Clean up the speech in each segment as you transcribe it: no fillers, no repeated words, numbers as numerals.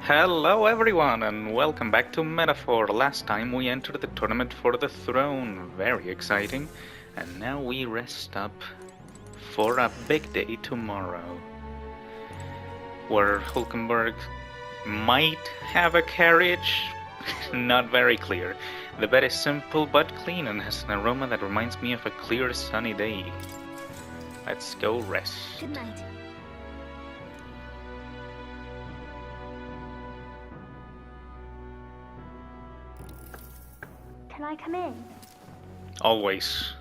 Hello everyone and welcome back to Metaphor. Last time we entered the tournament for the throne, very exciting, and now we rest up for a big day tomorrow, where Hulkenberg might have a carriage, not very clear. The bed is simple but clean and has an aroma that reminds me of a clear sunny day. Let's go rest. Good night. Can I come in? Always.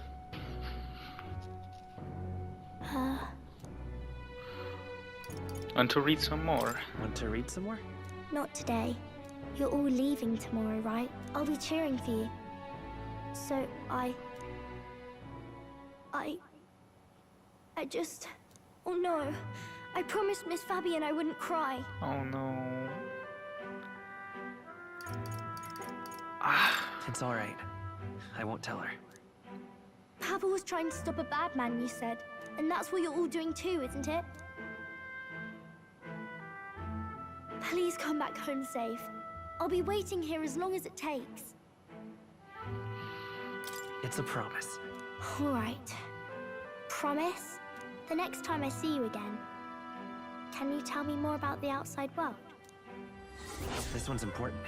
Want to read some more? Want to read some more? Not today. You're all leaving tomorrow, right? I'll be cheering for you. So I just... Oh no. I promised Miss Fabian I wouldn't cry. Oh no. It's all right. I won't tell her. Papa was trying to stop a bad man, you said. And that's what you're all doing too, isn't it? Please come back home safe. I'll be waiting here as long as it takes. It's a promise. All right. Promise? The next time I see you again, can you tell me more about the outside world? This one's important.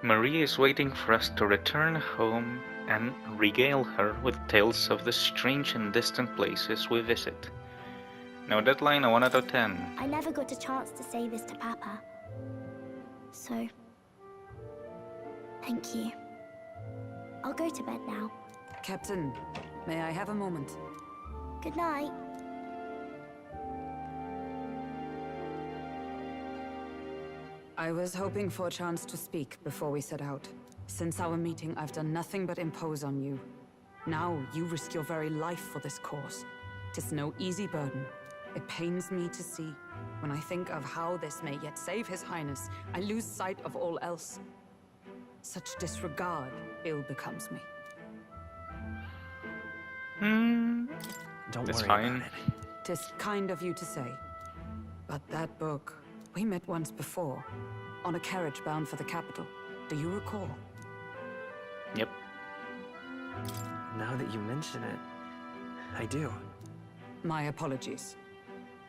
Marie is waiting for us to return home and regale her with tales of the strange and distant places we visit. No deadline, a 1 out of 10. I never got a chance to say this to Papa. So, thank you. I'll go to bed now. Captain, may I have a moment? Good night. I was hoping for a chance to speak before we set out. Since our meeting, I've done nothing but impose on you. Now, you risk your very life for this cause. 'Tis no easy burden. It pains me to see. When I think of how this may yet save His Highness, I lose sight of all else. Such disregard ill becomes me. Don't That's worry fine. about it. 'Tis kind of you to say. But that book, we met once before, on a carriage bound for the capital. Do you recall? Yep. Now that you mention it, I do. My apologies.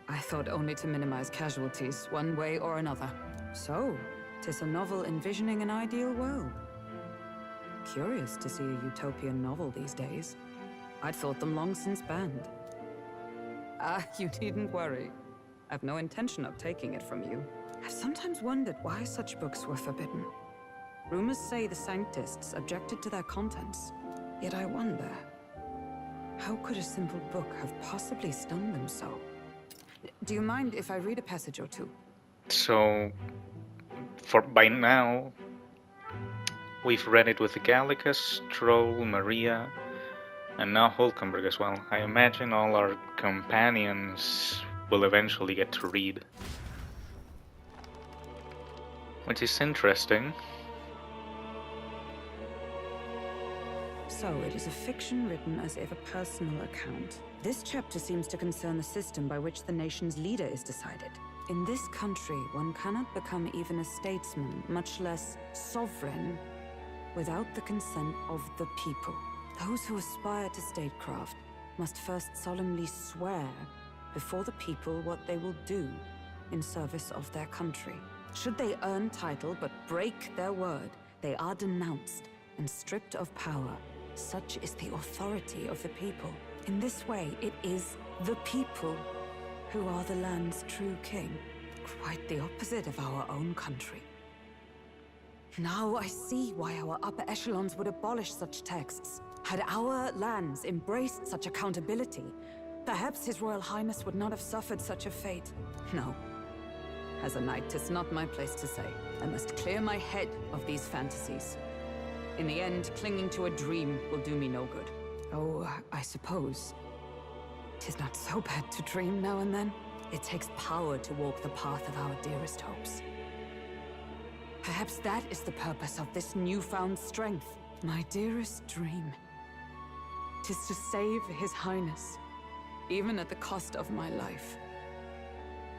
I thought only to minimize casualties, one way or another. So, 'tis a novel envisioning an ideal world. Curious to see a utopian novel these days. I'd thought them long since banned. You needn't worry. I've no intention of taking it from you. I've sometimes wondered why such books were forbidden. Rumors say the Sanctists objected to their contents. Yet I wonder, how could a simple book have possibly stunned them so? Do you mind if I read a passage or two? So, by now, we've read it with Gallicus, Troll, Maria, and now Hulkenberg as well. I imagine all our companions will eventually get to read. Which is interesting. So, it is a fiction written as if a personal account. This chapter seems to concern the system by which the nation's leader is decided. In this country, one cannot become even a statesman, much less sovereign, without the consent of the people. Those who aspire to statecraft must first solemnly swear before the people what they will do in service of their country. Should they earn title but break their word, they are denounced and stripped of power. Such is the authority of the people. In this way, it is the people who are the land's true king. Quite the opposite of our own country. Now I see why our upper echelons would abolish such texts. Had our lands embraced such accountability, perhaps His Royal Highness would not have suffered such a fate. No. As a knight, 'tis not my place to say. I must clear my head of these fantasies. In the end, clinging to a dream will do me no good. Oh, I suppose 'tis not so bad to dream now and then. It takes power to walk the path of our dearest hopes. Perhaps that is the purpose of this newfound strength. My dearest dream. 'Tis to save His Highness, even at the cost of my life.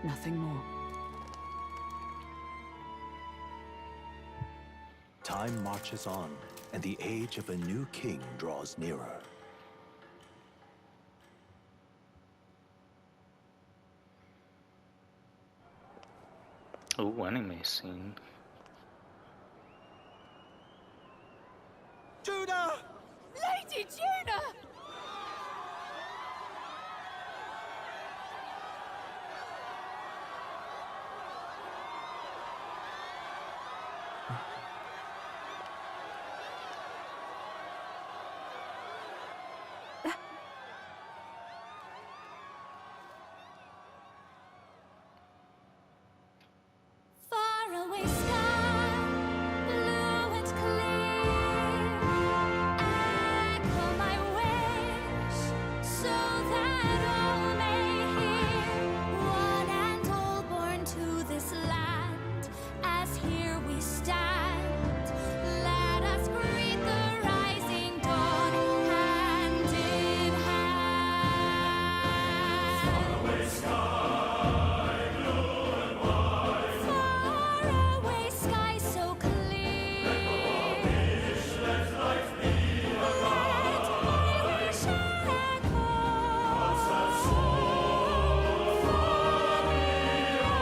Nothing more. Time marches on, and the age of a new king draws nearer. Ooh, anime scene. Judah! Lady Judah! Faraway sky, blue and clear. Echo my wish, so that all may hear. One and all born to this land, as here we stand. Let us greet the rising dawn, hand in hand. Faraway sky so clear. Let my wish echo. Far beyond the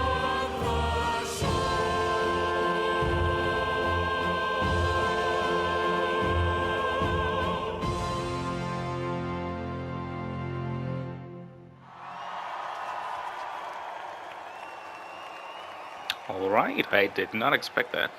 Alright, I did not expect that.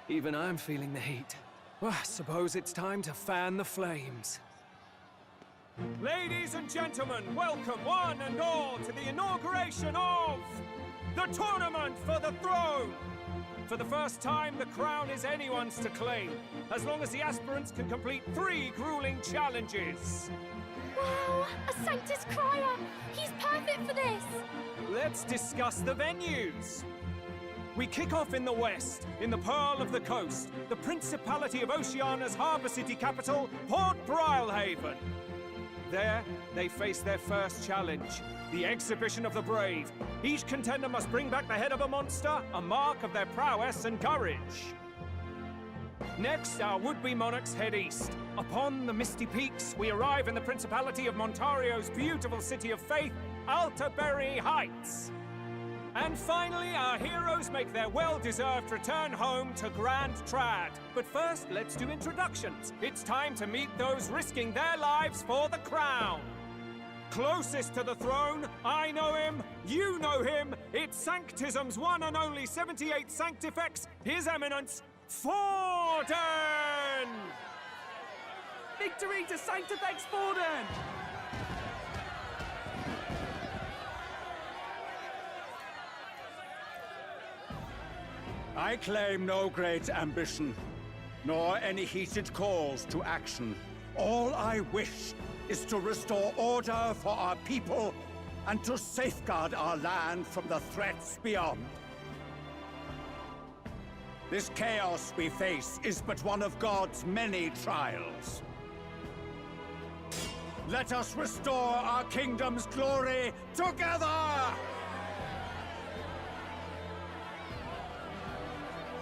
Even I'm feeling the heat. Well, I suppose it's time to fan the flames. Ladies and gentlemen, welcome one and all to the inauguration of the Tournament for the Throne! For the first time, the crown is anyone's to claim, as long as the aspirants can complete 3 grueling challenges. Wow, a Sanctus Crier! He's perfect for this! Let's discuss the venues. We kick off in the west, in the Pearl of the Coast, the Principality of Oceania's harbour city capital, Port Brilehaven. There, they face their first challenge, the Exhibition of the Brave. Each contender must bring back the head of a monster, a mark of their prowess and courage. Next, our would-be monarchs head east. Upon the misty peaks, we arrive in the Principality of Montario's beautiful city of faith, Altaberry Heights. And finally, our heroes make their well-deserved return home to Grand Trad. But first, let's do introductions. It's time to meet those risking their lives for the crown. Closest to the throne, I know him, you know him. It's Sanctism's one and only 78th Sanctifex, His Eminence, Forden! Victory to Sanctifex Forden! I claim no great ambition, nor any heated calls to action. All I wish is to restore order for our people and to safeguard our land from the threats beyond. This chaos we face is but one of God's many trials. Let us restore our kingdom's glory together!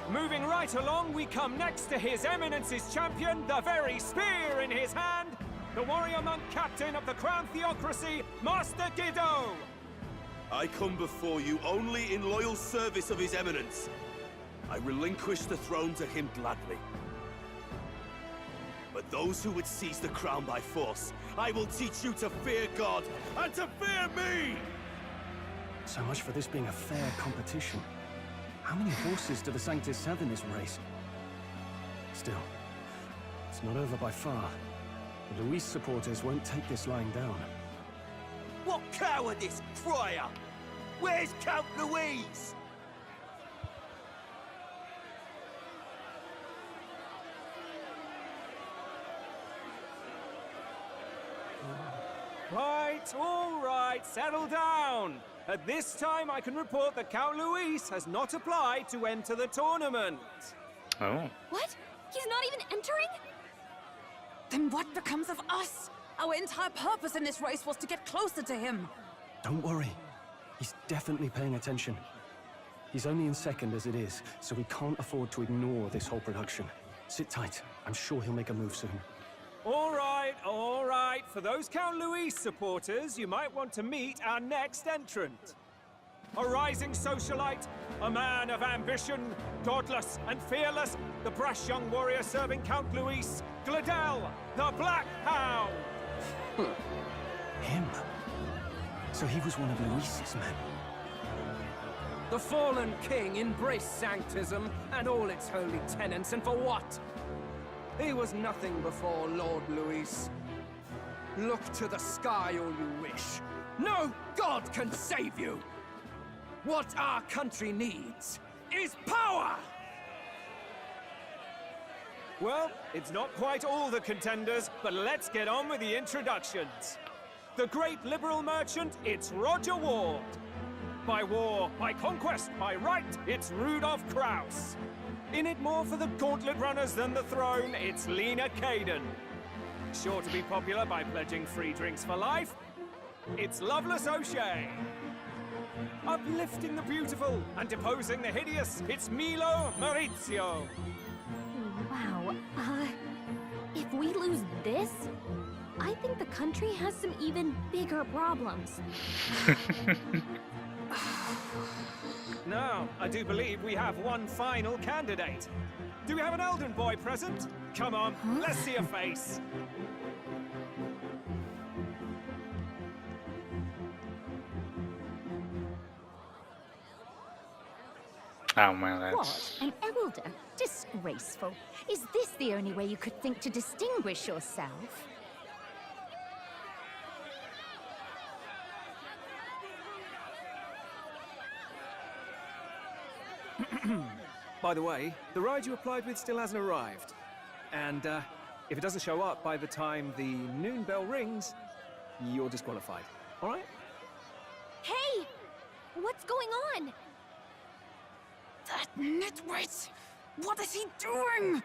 Moving right along, we come next to His Eminence's champion, the very spear in his hand, the warrior monk captain of the Crown Theocracy, Master Giddo! I come before you only in loyal service of His Eminence. I relinquish the throne to him gladly. But those who would seize the crown by force, I will teach you to fear God and to fear me! So much for this being a fair competition. How many horses do the Sanctists have in this race? Still, it's not over by far. The Luis supporters won't take this lying down. What cowardice, Crier! Where's Count Louise? settle down. At this time, I can report that Count Luis has not applied to enter the tournament. Oh. What? He's not even entering? Then what becomes of us? Our entire purpose in this race was to get closer to him. Don't worry. He's definitely paying attention. He's only in second as it is, so we can't afford to ignore this whole production. Sit tight. I'm sure he'll make a move soon. All right, all right. For those Count Luis supporters, you might want to meet our next entrant. A rising socialite, a man of ambition, godless and fearless, the brash young warrior serving Count Luis, Gladel, the Black Hound. Him? So he was one of Luis's men. The fallen king embraced sanctism and all its holy tenets, and for what? He was nothing before Lord Luis. Look to the sky all you wish. No god can save you! What our country needs is power! Well, it's not quite all the contenders, but let's get on with the introductions. The great liberal merchant, it's Roger Ward. By war, by conquest, by right, it's Rudolph Kraus. In it more for the Gauntlet runners than the throne, it's Lena Caden. Sure to be popular by pledging free drinks for life, it's Loveless O'Shea. Uplifting the beautiful and deposing the hideous, it's Milo Maurizio. Wow, if we lose this, I think the country has some even bigger problems. Now, I do believe we have one final candidate. Do we have an Elden boy present? Come on, let's see a face. Oh man, that's... What? An elder? Disgraceful. Is this the only way you could think to distinguish yourself? By the way, the ride you applied with still hasn't arrived. And, if it doesn't show up by the time the noon bell rings, you're disqualified. All right? Hey! What's going on? That nitwit! What is he doing?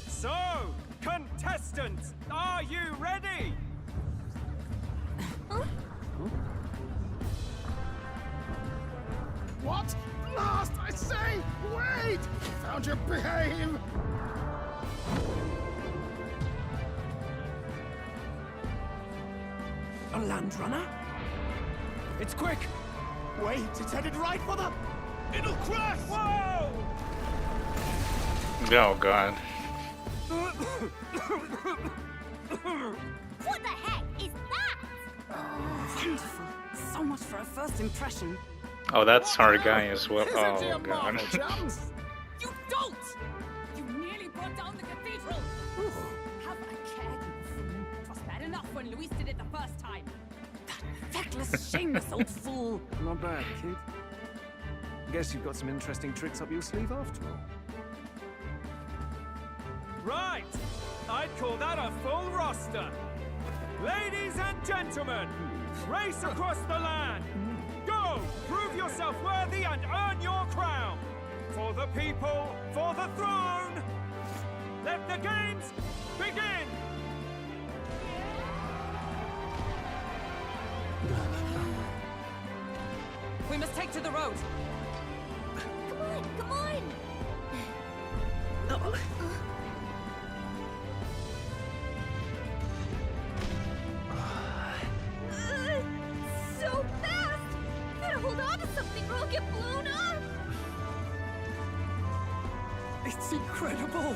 So, contestants, are you ready? What? Last, I say! Wait! Found your behave! A land runner? It's quick! Wait, it's headed right for the... It'll crash! Whoa! Oh god. What the heck is that? Wonderful. So much for a first impression. Oh, that's our guy as well. Isn't he Oh a god. marvel, chums? You don't! You nearly brought down the cathedral! Have a care, you fool. It was bad enough when Luis did it the first time. Feckless, shameless old fool. Not bad, kid. Guess you've got some interesting tricks up your sleeve after all. Right! I'd call that a full roster. Ladies and gentlemen, race across the land. Go! Prove yourself worthy and earn your crown. For the people, for the throne. Let the games begin! We must take to the road. Come on, come on! So fast! Gotta hold on to something or I'll get blown up! It's incredible!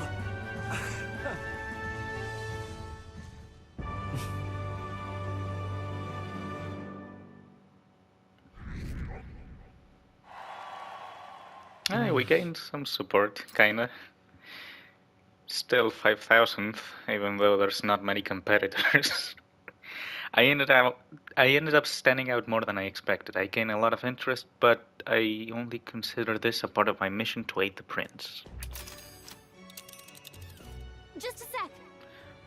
Hey, we gained some support, kinda. Still 5,000, even though there's not many competitors. I ended up standing out more than I expected. I gained a lot of interest, but I only consider this a part of my mission to aid the prince. Just a sec.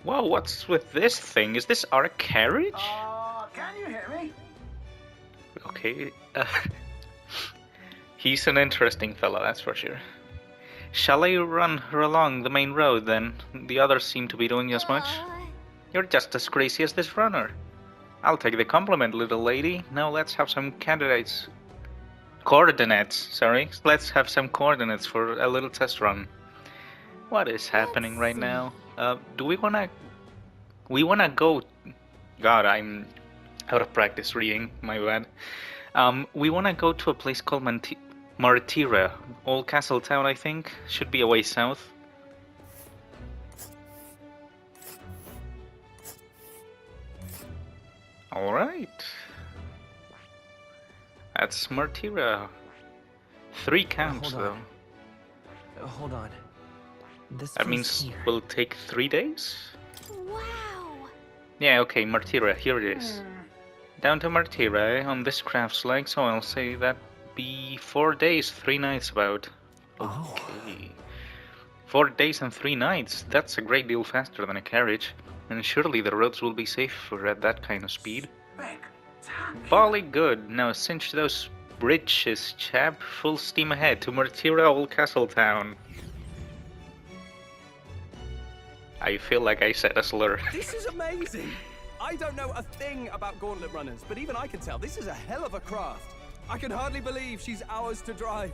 Whoa, what's with this thing? Is this our carriage? Can you hear me? Okay. He's an interesting fellow, that's for sure. Shall I run her along the main road then? The others seem to be doing as much. You're just as crazy as this runner. I'll take the compliment, little lady. Now let's have some coordinates, sorry. Let's have some coordinates for a little test run. What is happening right now? Do we wanna go... God, I'm out of practice reading, my bad. We wanna go to a place called Martira, Old Castle Town, I think. Should be a way south. Alright. That's Martira. 3 counts, though. Hold on. That means we'll take 3 days? Wow. Yeah, okay, Martira, here it is. Down to Martira on this craft's leg, so I'll say that be 4 days, 3 nights about. Okay. 4 days and 3 nights, that's a great deal faster than a carriage. And surely the roads will be safer at that kind of speed. Bolly good. Now cinch those bridges, chap. Full steam ahead to Martira Old Castle Town. I feel like I said a slur. This is amazing! I don't know a thing about Gauntlet runners, but even I can tell this is a hell of a craft. I can hardly believe she's ours to drive.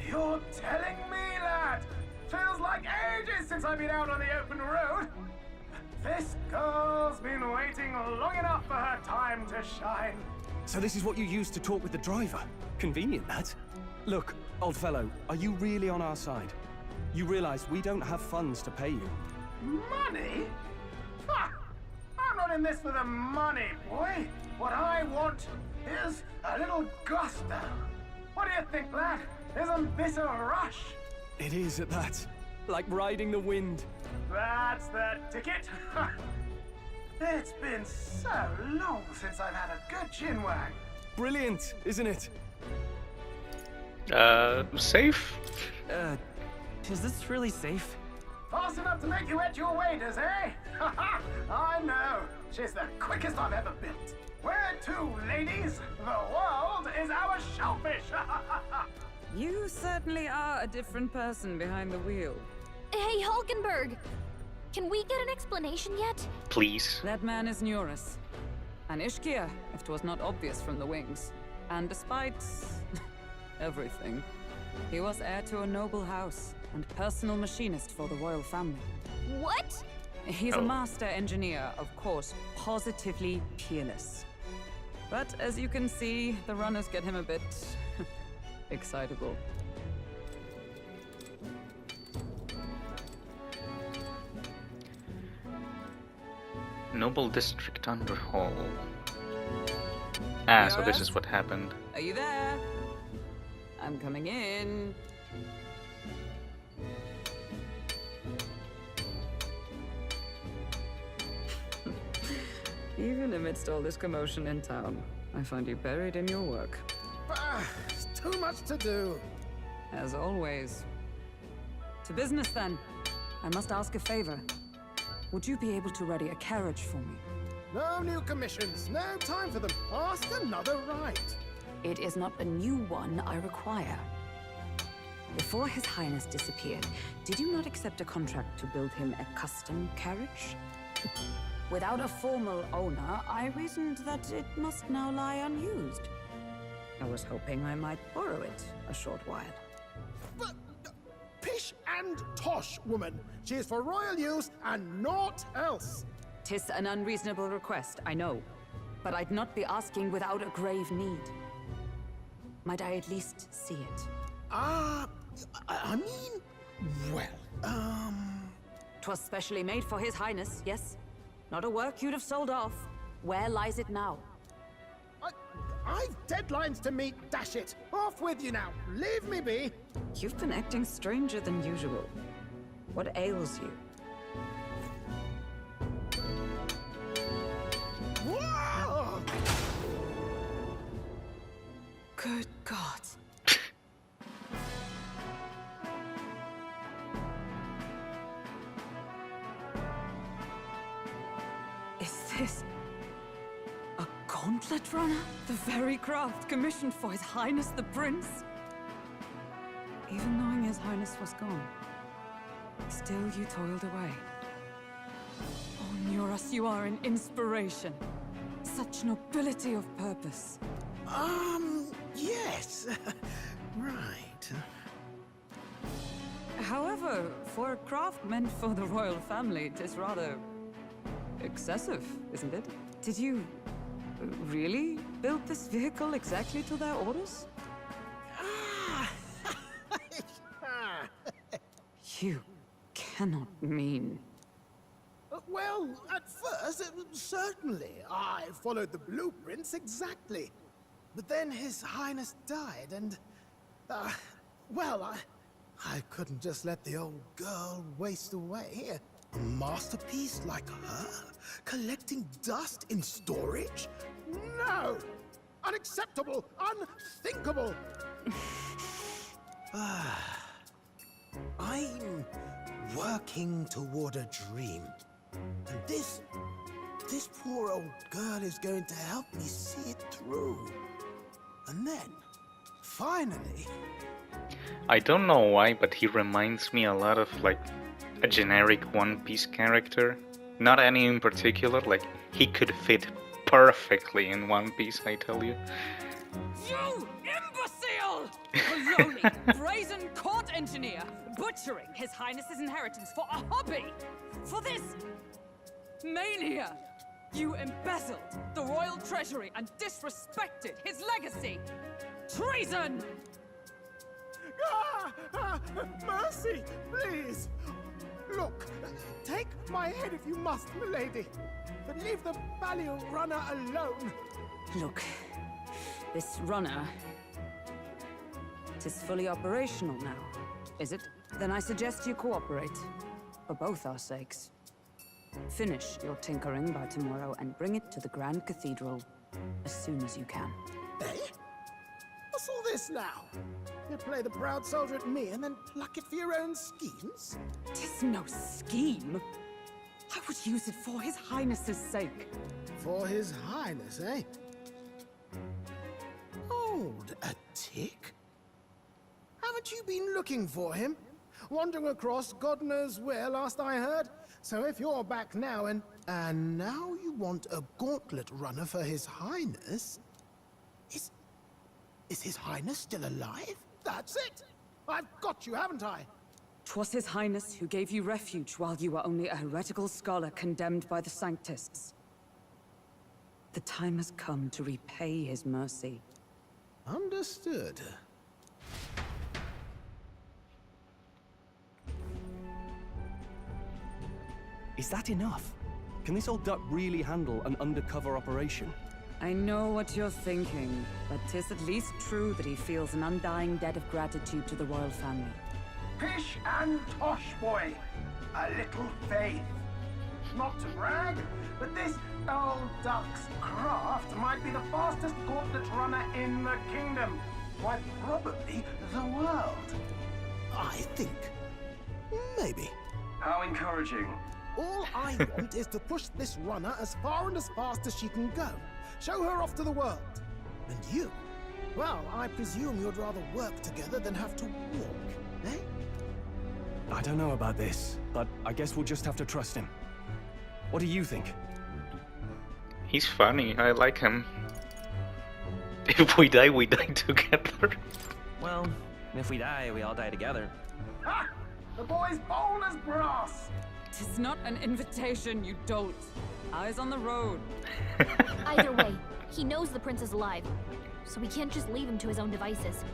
You're telling me, lad? Feels like ages since I've been out on the open road. This girl's been waiting long enough for her time to shine. So this is what you used to talk with the driver? Convenient, that. Look, old fellow, are you really on our side? You realize we don't have funds to pay you. Money? Ha! I'm not in this for the money, boy. What I want is a little gusto. What do you think, lad? Isn't this a rush? It is at that. Like riding the wind. That's the ticket. It's been so long since I've had a good chinwag. Brilliant, isn't it? Safe? Is this really safe? Fast enough to make you wet your waders, eh? I know. She's the quickest I've ever built. Where to, ladies? The world is our shellfish. You certainly are a different person behind the wheel. Hey, Hulkenberg! Can we get an explanation yet? Please. That man is Nuris. An Ishkia, if 'twas not obvious from the wings. And despite everything, he was heir to a noble house and personal machinist for the royal family. What? He's a master engineer, of course, positively peerless. But as you can see, the runners get him a bit excitable. Noble District Underhaul. Ah, so this is what happened. Are you there? I'm coming in. Even amidst all this commotion in town, I find you buried in your work. It's too much to do. As always. To business then. I must ask a favor. Would you be able to ready a carriage for me? No new commissions, no time for them. Ask another right. It is not a new one I require. Before His Highness disappeared, did you not accept a contract to build him a custom carriage? Without a formal owner, I reasoned that it must now lie unused. I was hoping I might borrow it a short while. But pish and tosh, woman. She is for royal use and naught else. 'Tis an unreasonable request, I know. But I'd not be asking without a grave need. Might I at least see it? I mean, well, 'Twas specially made for His Highness, yes? Not a work you'd have sold off. Where lies it now? I've deadlines to meet, dash it. Off with you now. Leave me be. You've been acting stranger than usual. What ails you? Whoa! Good God. Is this a Gauntlet runner? The very craft commissioned for His Highness the Prince? Even knowing His Highness was gone, still you toiled away. Oh, Nuras, you are an inspiration. Such nobility of purpose. Yes. Right. However, for a craft meant for the royal family, it is rather excessive, isn't it? Did you really build this vehicle exactly to their orders? You cannot mean... Well, at first, certainly. I followed the blueprints exactly. But then His Highness died, and... well, I couldn't just let the old girl waste away. A masterpiece like her? Collecting dust in storage? No! Unacceptable! Unthinkable! I'm working toward a dream. And this poor old girl is going to help me see it through. And then, finally... I don't know why, but he reminds me a lot of, like, a generic One Piece character. Not any in particular, like, he could fit perfectly in One Piece, I tell you. You imbecile! Baloney! Brazen court engineer! Butchering His Highness's inheritance for a hobby! For this... mania! You embezzled the royal treasury and disrespected his legacy! Treason! Mercy, please! Look, take my head if you must, milady. But leave the valiant runner alone. Look, this runner... it is fully operational now, is it? Then I suggest you cooperate, for both our sakes. Finish your tinkering by tomorrow and bring it to the Grand Cathedral as soon as you can. Eh? What's all this now? You play the proud soldier at me and then pluck it for your own schemes? Tis no scheme. I would use it for His Highness's sake. For His Highness, eh? Hold a tick. Haven't you been looking for him? Wandering across God knows where, last I heard. So if you're back now and now you want a gauntlet runner for His Highness? Is His Highness still alive? That's it! I've got you, haven't I? 'Twas His Highness who gave you refuge while you were only a heretical scholar condemned by the Sanctists. The time has come to repay His mercy. Understood. Is that enough? Can this old duck really handle an undercover operation? I know what you're thinking, but 'tis at least true that he feels an undying debt of gratitude to the royal family. Pish and tosh, boy. A little faith. Not to brag, but this old duck's craft might be the fastest gauntlet runner in the kingdom. Why, probably the world. I think. Maybe. How encouraging. All I want is to push this runner as far and as fast as she can go. Show her off to the world. And you? Well, I presume you'd rather work together than have to walk, eh? I don't know about this, but I guess we'll just have to trust him. What do you think? He's funny, I like him. If we die together. Well, if we die, we all die together. Ha! The boy's bold as brass. 'Tis not an invitation, you dolt. Eyes on the road. Either way, he knows the prince is alive, so we can't just leave him to his own devices.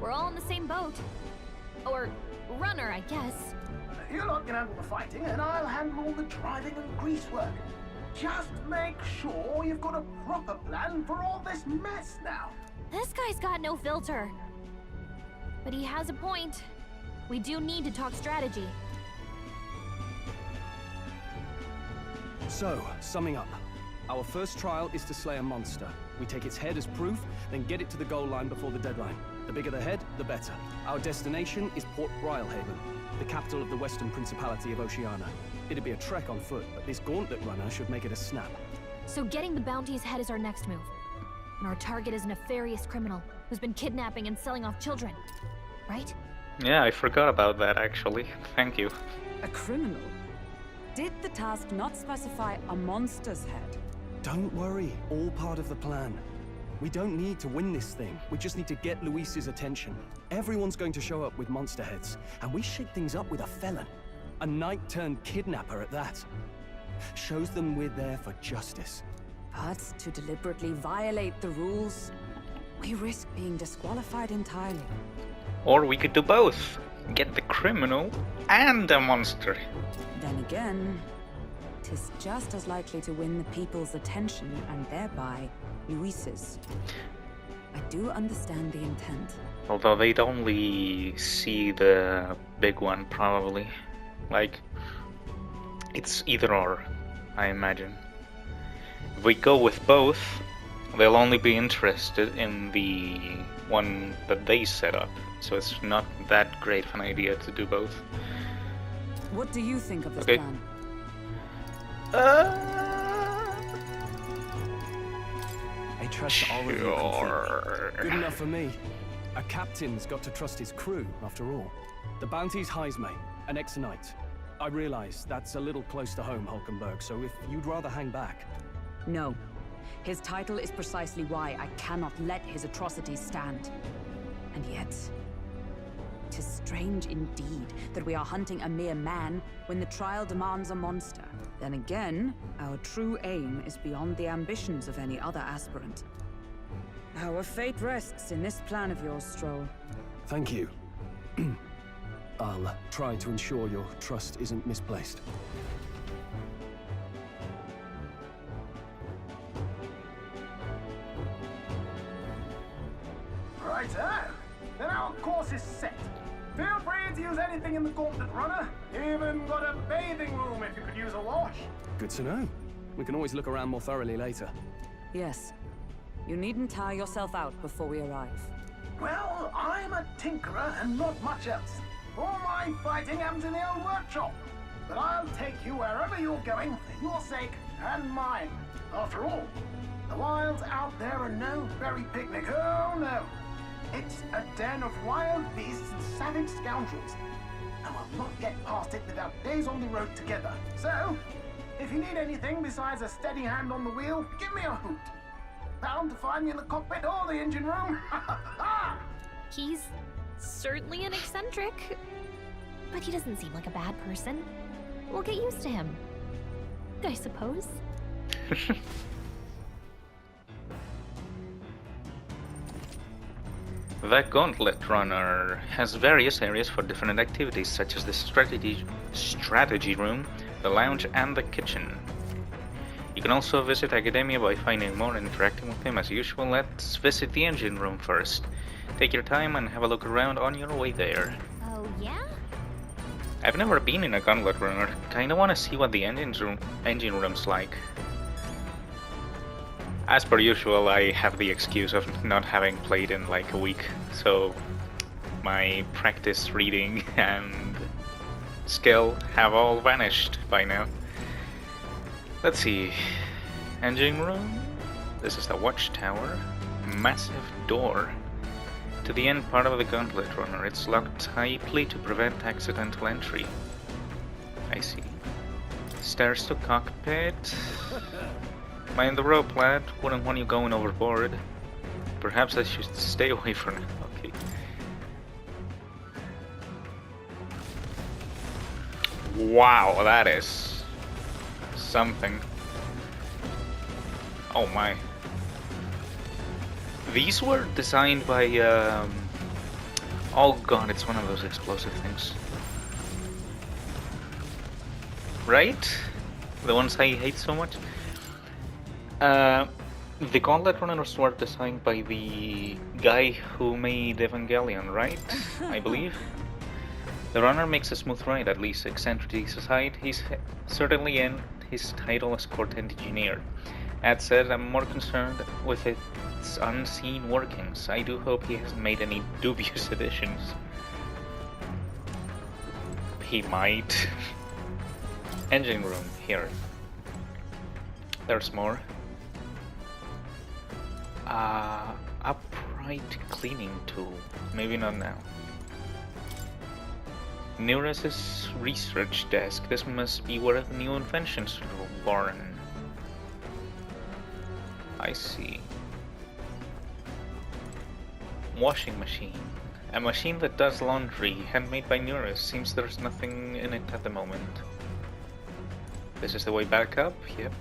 We're all in the same boat. Or runner, I guess. You lot can handle the fighting, and I'll handle all the driving and greasework. Just make sure you've got a proper plan for all this mess now. This guy's got no filter. But he has a point. We do need to talk strategy. So, summing up. Our first trial is to slay a monster. We take its head as proof, then get it to the goal line before the deadline. The bigger the head, the better. Our destination is Port Brilehaven, the capital of the Western Principality of Oceania. It'd be a trek on foot, but this Gauntlet runner should make it a snap. So getting the bounty's head is our next move. And our target is a nefarious criminal who's been kidnapping and selling off children. Right? Yeah, I forgot about that actually. Thank you. A criminal? Did the task not specify a monster's head? Don't worry, all part of the plan. We don't need to win this thing. We just need to get Luis's attention. Everyone's going to show up with monster heads, and we shake things up with a felon. A knight-turned-kidnapper at that. Shows them we're there for justice. But to deliberately violate the rules, we risk being disqualified entirely. Or we could do both. Get the criminal and the monster. Then again, 'tis just as likely to win the people's attention and thereby Luis's. I do understand the intent. Although they'd only see the big one, probably. Like, it's either or, I imagine. If we go with both, they'll only be interested in the one that they set up. So it's not that great of an idea to do both. What do you think of this Okay. plan? I trust all of you completely. Good enough for me. A captain's got to trust his crew, after all. The bounty's Heismay, an ex-knight. I realize that's a little close to home, Hulkenberg, so if you'd rather hang back... No. His title is precisely why I cannot let his atrocities stand. And yet, 'tis strange indeed that we are hunting a mere man when the trial demands a monster. Then again, our true aim is beyond the ambitions of any other aspirant. Our fate rests in this plan of yours, Stroll. Thank you. I'll try to ensure your trust isn't misplaced. Righto. Then our course is set. Feel free to use anything in the Gauntlet runner. Even got a bathing room if you could use a wash. Good to know. We can always look around more thoroughly later. Yes. You needn't tire yourself out before we arrive. Well, I'm a tinkerer and not much else. All my fighting happens in the old workshop. But I'll take you wherever you're going for your sake and mine. After all, the wilds out there are no berry picnic. Oh no. It's a den of wild beasts and savage scoundrels. And we'll not get past it without days on the road together. So, if you need anything besides a steady hand on the wheel, give me a hoot. Bound to find me in the cockpit or the engine room. He's certainly an eccentric, but he doesn't seem like a bad person. We'll get used to him, I suppose. The Gauntlet Runner has various areas for different activities, such as the strategy room, the lounge, and the kitchen. You can also visit Academia by finding more and interacting with him as usual. Let's visit the engine room first. Take your time and have a look around on your way there. Oh, yeah? I've never been in a Gauntlet Runner. Kinda wanna see what the engine room's like. As per usual, I have the excuse of not having played in like a week, so my practice reading and skill have all vanished by now. Let's see. Engine room. This is the watchtower. Massive door to the end part of the Gauntlet Runner. It's locked tightly to prevent accidental entry. I see. Stairs to cockpit. Mind the rope, lad. Wouldn't want you going overboard. Perhaps I should stay away for now. Okay. Wow, that is something. Oh my. These were designed by, oh god, it's one of those explosive things. Right? The ones I hate so much? The Gauntlet Runners were designed by the guy who made Evangelion, right? I believe. The runner makes a smooth ride, at least eccentricities aside. He's certainly in his title as court engineer. That said, I'm more concerned with its unseen workings. I do hope he hasn't made any dubious additions. He might. Engine room, here. There's more. Upright cleaning tool. Maybe not now. Nearest research desk. This must be where the new inventions were born. I see. Washing machine. A machine that does laundry, handmade by Neurus. Seems there's nothing in it at the moment. This is the way back up, yep.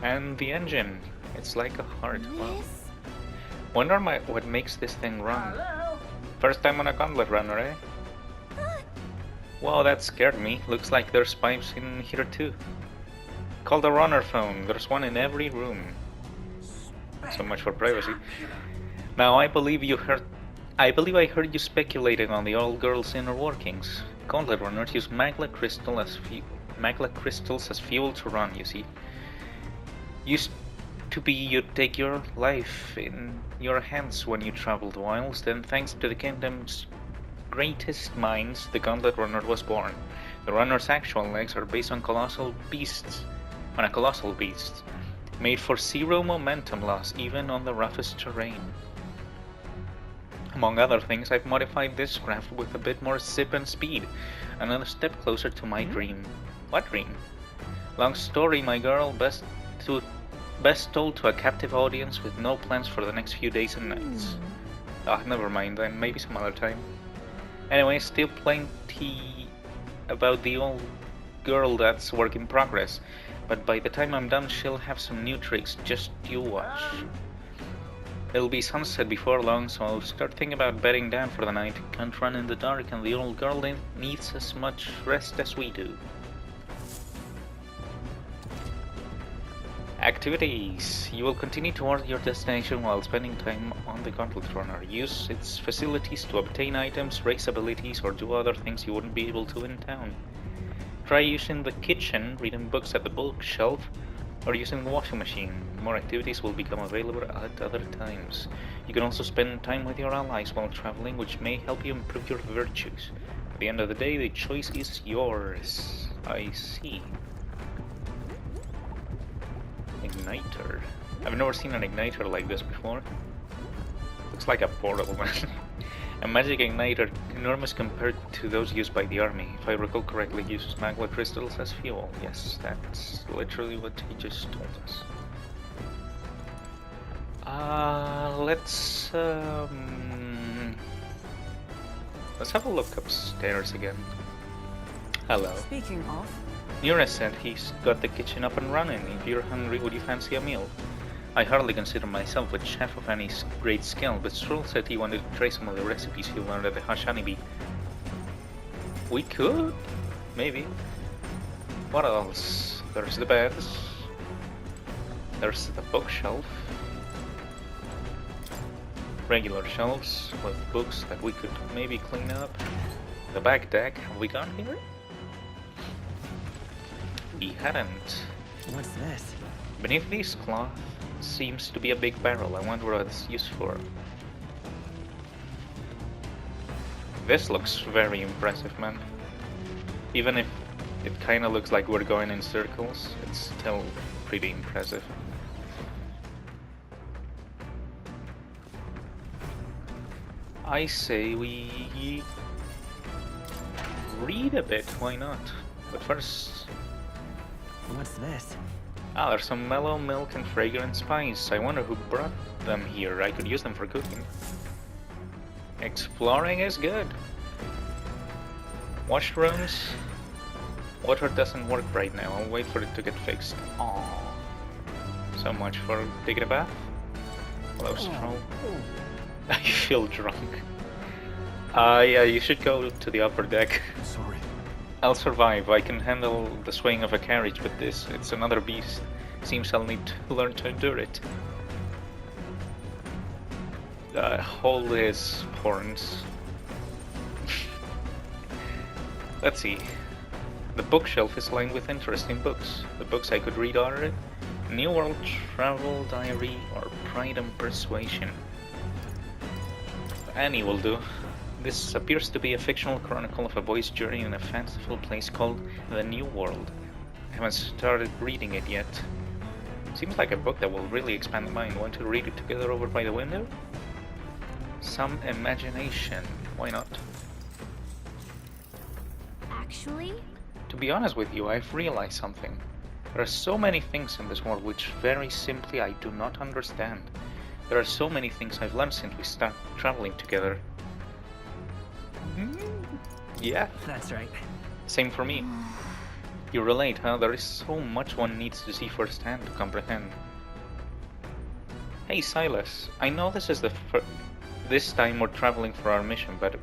And the engine. It's like a heart. Wow. Wonder what makes this thing run. Hello? First time on a Gauntlet runner, eh? Wow, that scared me. Looks like there's pipes in here too. Call the runner phone. There's one in every room. So much for privacy. Now I believe I heard you speculating on the old girl's inner workings. Gauntlet runners use magla crystals as fuel to run, you see. Used to be you'd take your life in your hands when you traveled wilds, then thanks to the kingdom's greatest minds, the Gauntlet runner was born. The runner's actual legs are based on a colossal beast, made for zero momentum loss even on the roughest terrain. Among other things, I've modified this craft with a bit more zip and speed, another step closer to my dream. What dream? Long story, my girl, best told to a captive audience with no plans for the next few days and nights. Ah, never mind then, maybe some other time. Anyway, still plenty about the old girl that's work in progress, but by the time I'm done she'll have some new tricks, just you watch. It'll be sunset before long, so I'll start thinking about bedding down for the night. Can't run in the dark, and the old girl needs as much rest as we do. Activities. You will continue toward your destination while spending time on the Gauntlet runner. Use its facilities to obtain items, raise abilities, or do other things you wouldn't be able to in town. Try using the kitchen, reading books at the bookshelf, or using the washing machine. More activities will become available at other times. You can also spend time with your allies while traveling, which may help you improve your virtues. At the end of the day, the choice is yours. I see. Igniter. I've never seen an igniter like this before. Looks like a portal, man. A magic igniter, enormous compared to those used by the army. If I recall correctly, uses magma crystals as fuel. Yes, that's literally what he just told us. Let's have a look upstairs again. Hello. Speaking of, Nura said he's got the kitchen up and running. If you're hungry, would you fancy a meal? I hardly consider myself a chef of any great skill, but Stroll said he wanted to try some of the recipes he learned at the Hush Honeybee. We could, maybe. What else? There's the beds. There's the bookshelf. Regular shelves with books that we could maybe clean up. The back deck. Have we gone here? We hadn't. What's this? Beneath this cloth seems to be a big barrel. I wonder what it's used for. This looks very impressive, man. Even if it kinda looks like we're going in circles, it's still pretty impressive. I say we read a bit, why not? But first... What's this? Ah, there's some mellow milk and fragrant spice. I wonder who brought them here. I could use them for cooking. Exploring is good. Washrooms. Water doesn't work right now. I'll wait for it to get fixed. Aww. So much for taking a bath. Hello, Stroll. I feel drunk. Yeah, you should go to the upper deck. Sorry. I'll survive. I can handle the swing of a carriage, but this, it's another beast. Seems I'll need to learn to endure it. Hold his horns. Let's see. The bookshelf is lined with interesting books. The books I could read are New World Travel Diary or Pride and Persuasion. Any will do. This appears to be a fictional chronicle of a boy's journey in a fanciful place called the New World. I haven't started reading it yet. Seems like a book that will really expand the mind. Want to read it together over by the window? Some imagination. Why not? Actually? To be honest with you, I've realized something. There are so many things in this world which very simply I do not understand. There are so many things I've learned since we started traveling together. Yeah. That's right. Same for me. You relate, huh? There is so much one needs to see firsthand to comprehend. Hey Silas, I know this is this time we're traveling for our mission, but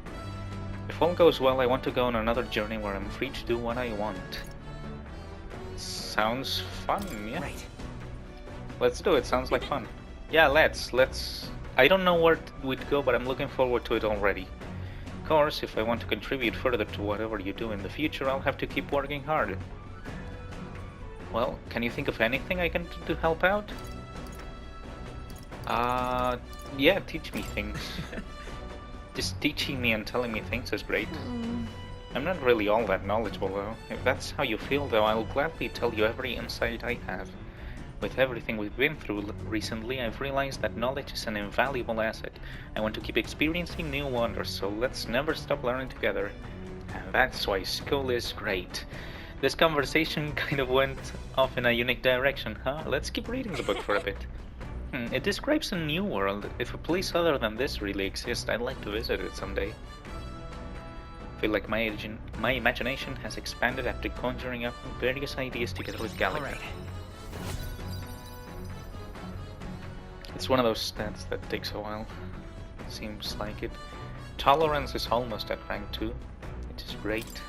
if all goes well, I want to go on another journey where I'm free to do what I want. Sounds fun, yeah? Right. Let's do it, sounds like fun. Yeah, let's. I don't know where we'd go, but I'm looking forward to it already. Of course, if I want to contribute further to whatever you do in the future, I'll have to keep working hard. Well, can you think of anything I can do to help out? Yeah, teach me things. Just teaching me and telling me things is great. I'm not really all that knowledgeable though. If that's how you feel though, I'll gladly tell you every insight I have. With everything we've been through recently, I've realized that knowledge is an invaluable asset. I want to keep experiencing new wonders, so let's never stop learning together. And that's why school is great. This conversation kind of went off in a unique direction, huh? Let's keep reading the book for a bit. It describes a new world. If a place other than this really exists, I'd like to visit it someday. I feel like my imagination has expanded after conjuring up various ideas together with Gallagher. All right. It's one of those stats that takes a while. Seems like it. Tolerance is almost at rank 2, which is great.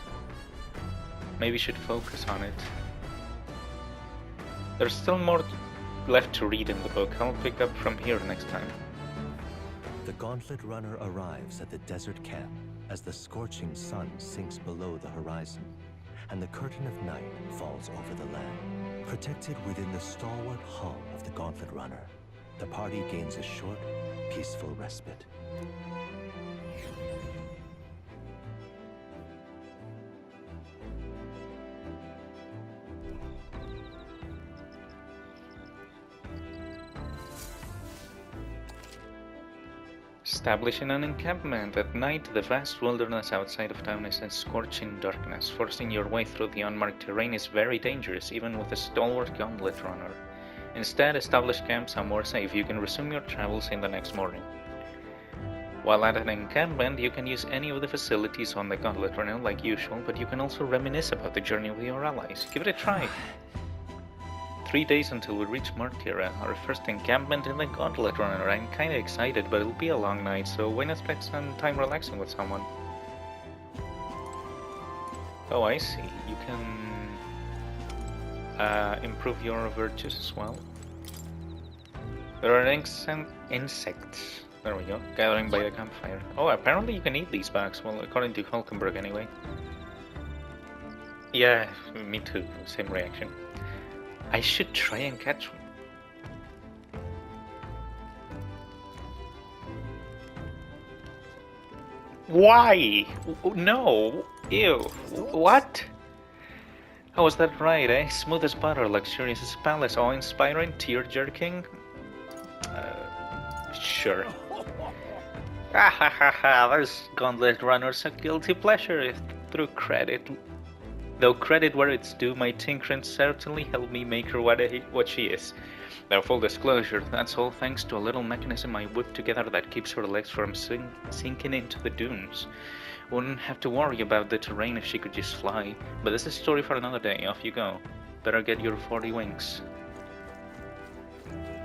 Maybe should focus on it. There's still more left to read in the book. I'll pick up from here next time. The Gauntlet runner arrives at the desert camp as the scorching sun sinks below the horizon, and the curtain of night falls over the land. Protected within the stalwart hull of the Gauntlet runner, the party gains a short, peaceful respite. Establishing an encampment. At night, the vast wilderness outside of town is in scorching darkness. Forcing your way through the unmarked terrain is very dangerous, even with a stalwart gauntlet runner. Instead, establish camp somewhere safe. You can resume your travels in the next morning. While at an encampment, you can use any of the facilities on the Gauntlet runner like usual, but you can also reminisce about the journey with your allies. Give it a try. 3 days until we reach Martira, our first encampment in the Gauntlet runner. I'm kinda excited, but it'll be a long night, so why not spend some time relaxing with someone? Oh, I see. You can improve your virtues as well. There are insects. There we go. Gathering by the campfire. Oh, apparently you can eat these bugs. Well, according to Hulkenberg anyway. Yeah, me too. Same reaction. I should try and catch one. Why? No. Ew. What? Oh, was that right, eh? Smooth as butter, luxurious as palace, awe-inspiring, tear-jerking? Sure. Ah ha ha ha, those Gauntlet runners a guilty pleasure through credit. Though credit where it's due, my tinkering certainly helped me make her what she is. Now, full disclosure, that's all thanks to a little mechanism I whipped together that keeps her legs from sinking into the dunes. Wouldn't have to worry about the terrain if she could just fly. But this is a story for another day. Off you go. Better get your 40 wings.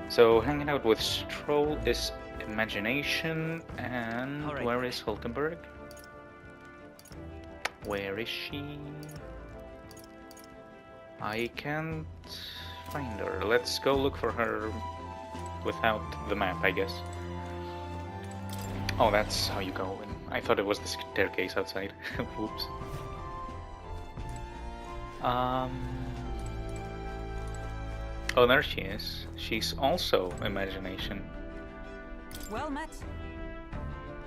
So, hanging out with Stroll is imagination, and right. Where is Hulkenberg? Where is she? I can't find her. Let's go look for her without the map, I guess. Oh, that's how you go in. I thought it was the staircase outside. Whoops. Oh, there she is. She's also imagination. Well met.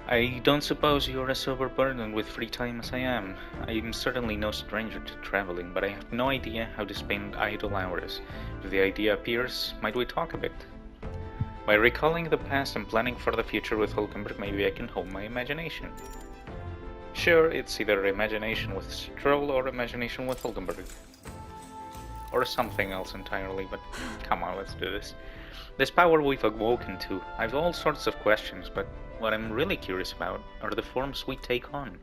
I don't suppose you're as overburdened with free time as I am. I'm certainly no stranger to traveling, but I have no idea how to spend idle hours. If the idea appears, might we talk a bit? By recalling the past and planning for the future with Hulkenberg, maybe I can hone my imagination. Sure, it's either imagination with Stroll or imagination with Hulkenberg. Or something else entirely, but come on, let's do this. This power we've awoken to, I've all sorts of questions, but what I'm really curious about are the forms we take on.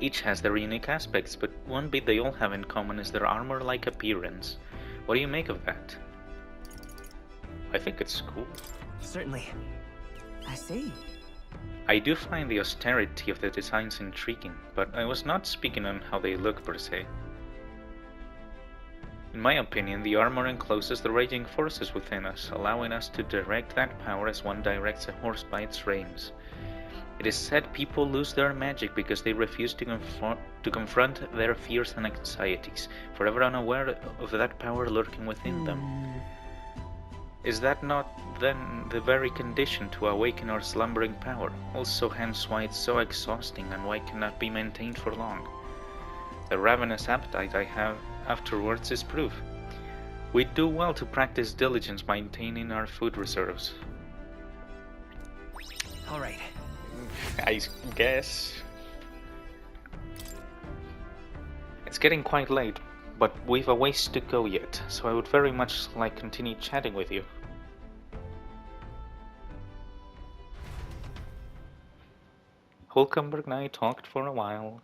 Each has their unique aspects, but one bit they all have in common is their armor-like appearance. What do you make of that? I think it's cool. Certainly. I see. I do find the austerity of the designs intriguing, but I was not speaking on how they look per se. In my opinion, the armor encloses the raging forces within us, allowing us to direct that power as one directs a horse by its reins. It is said people lose their magic because they refuse to confront their fears and anxieties, forever unaware of that power lurking within them. Is that not, then, the very condition to awaken our slumbering power? Also hence why it's so exhausting and why it cannot be maintained for long. The ravenous appetite I have afterwards is proof. We do well to practice diligence maintaining our food reserves. Alright. I guess. It's getting quite late, but we've a ways to go yet, so I would very much like to continue chatting with you. Hulkenberg and I talked for a while.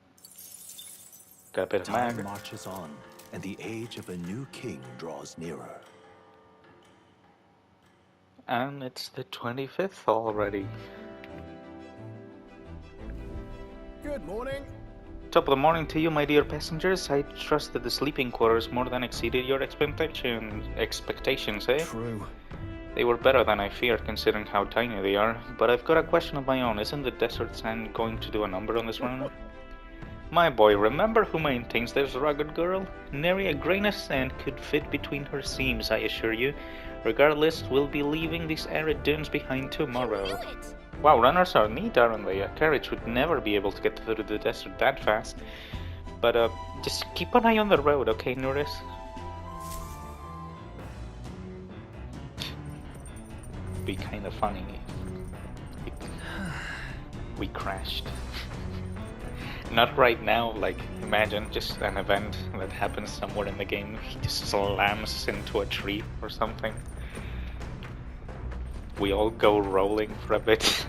Got a bit of Time mag. marches on, and the age of a new king draws nearer. And it's the 25th already. Good morning. Top of the morning to you, my dear passengers. I trust that the sleeping quarters more than exceeded your expectations, eh? True. They were better than I feared, considering how tiny they are. But I've got a question of my own. Isn't the desert sand going to do a number on this run? My boy, remember who maintains this rugged girl? Nary a grain of sand could fit between her seams, I assure you. Regardless, we'll be leaving these arid dunes behind tomorrow. Wow, runners are neat, aren't they? A carriage would never be able to get through the desert that fast. But just keep an eye on the road, okay, Nuris? Be kind of funny if we crashed. Not right now, like, imagine just an event that happens somewhere in the game. He just slams into a tree or something. We all go rolling for a bit.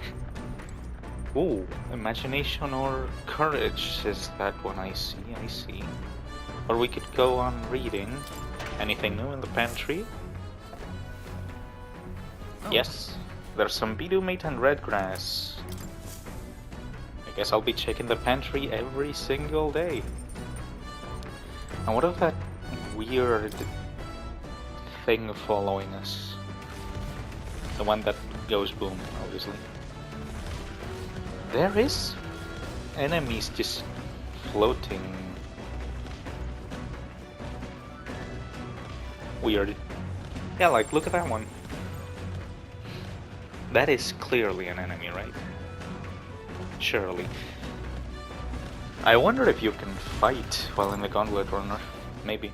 Ooh, imagination or courage is that one. I see. Or we could go on reading. Anything new in the pantry? Oh. Yes, there's some beetle meat and red grass. I guess I'll be checking the pantry every single day. And what of that weird thing following us? The one that goes boom, obviously. There is enemies just floating. Weird. Yeah, like, look at that one. That is clearly an enemy, right? Surely. I wonder if you can fight while in the Gauntlet runner. Maybe.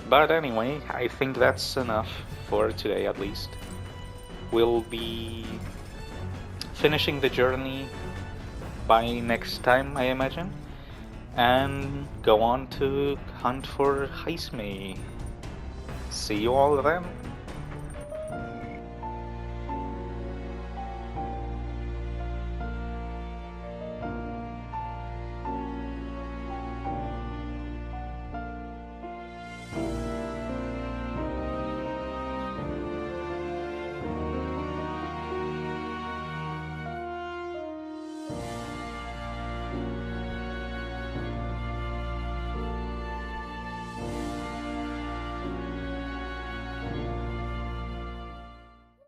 But anyway, I think that's enough for today at least. We'll be finishing the journey by next time, I imagine. And go on to hunt for Heisme. See you all then.